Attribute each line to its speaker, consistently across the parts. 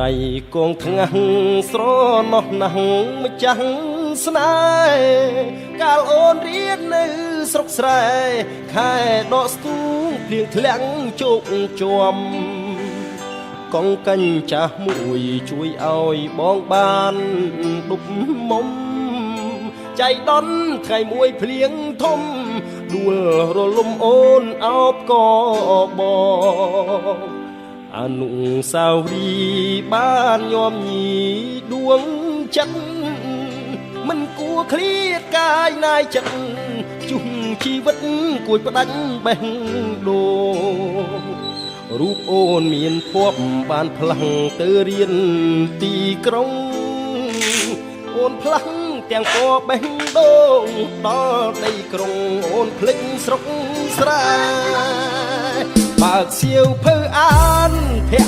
Speaker 1: ដៃកងថ្ងាស់ស្រណោះណាស់ម្ចាស់ស្នេហ៍កាលអូនរៀននៅស្រុកស្រែខែដកស្ទូងភ្លៀងធ្លាក់ជោគជាំកងកញ្ចាស់មួយជួយឲ្យបងបានដប់មុំចៃដន្យថ្ងៃមួយភ្លៀងធំដួលរលំអូនអោបកបងអនុស្សាវរីយ៍បានញោមញីដួងចិត្តមិនគួរឃ្លាតកាយណាយចិត្តជុំជីវិតគួចផ្ដាច់បេះដូងរូបអូនមានភ័ព្វបានផ្លាំងទៅរៀនទីក្រុងអូនផ្លាំងទាំងពណ៌បេះដូងដល់ដីក្រុងអូនភ្លេចស្រុកស្រែបើកសៀវភៅអានភ័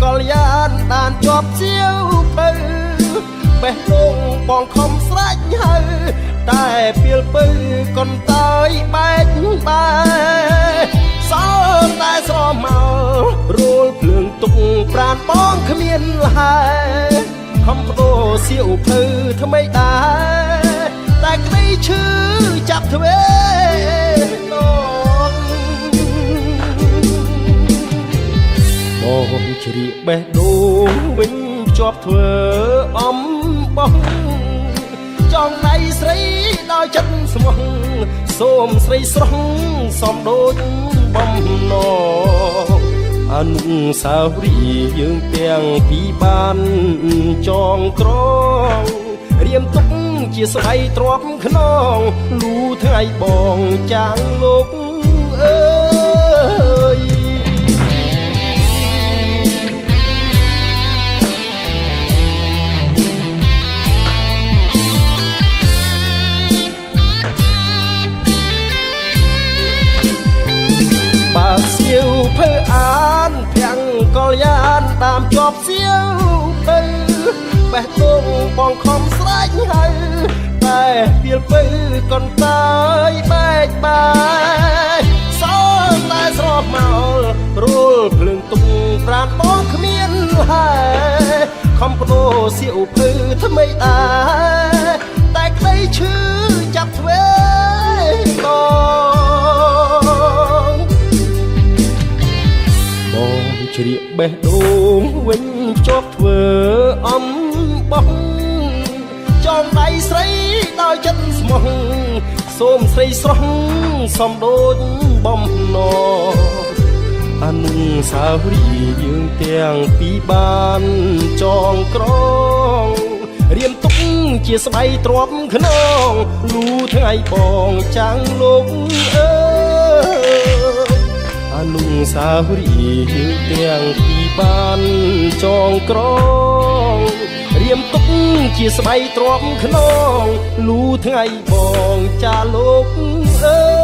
Speaker 1: ក្រកល្យានបានជាប់សៀវភៅបេះដូងបងខំស្រេចហើតែពីលពៅកុនតើយបែកបែសល់តែស្រមោលរួលភ្លើងទុកប្រានបងគ្មានលហើយខំបដូរសៀវភៅថ្មីដែរតែក្តីឈឺចាប់ទ្វេនងបងជ្រៀកបេះដូងវិញជាប់ធ្វើអំបោះចង់ដៃស្រីដោយចិត្តស្មោះសូមស្រីស្រស់សំដូចបំណងអនុស្សាវរីយ៍យើងទាំងពីរបានចងក្រងរៀមទុកជាស្បៃទ្រាំខ្នងលូថ្ងៃបងចាងលោកអើយបើសៀវភៅអានភ័ក្រកល្យានតាមជាប់សៀវភៅបេះដូងបងខំស្រេចហើយតែពីលពៅកុនតើយបែកបាយសល់តែស្រោបមករួលភ្លើងទុកប្រានបងគ្មានហើយខំបដូរសៀវភៅថ្មីដែរតែក្តីឈឺចាប់ទ្វេបងជ្រៀកបេះដូងវិញជាប់ធ្វើអំបោះចងដៃស្រីដោយចិត្តស្មោះសូមស្រីស្រស់សំដូចបំណងអនុស្សាវរីយ៍យើងទាំងពីរបានចងក្រងរៀមទុកជាស្បៃទ្រាំខ្នងលូថ្ងៃបងចាងលោកអើយអនុស្សាវរីយ៍យើងទាំងពីរបានចងក្រងរៀមទុកជាស្បៃទ្រាំខ្នងលូថ្ងៃបងចាលោកអើយ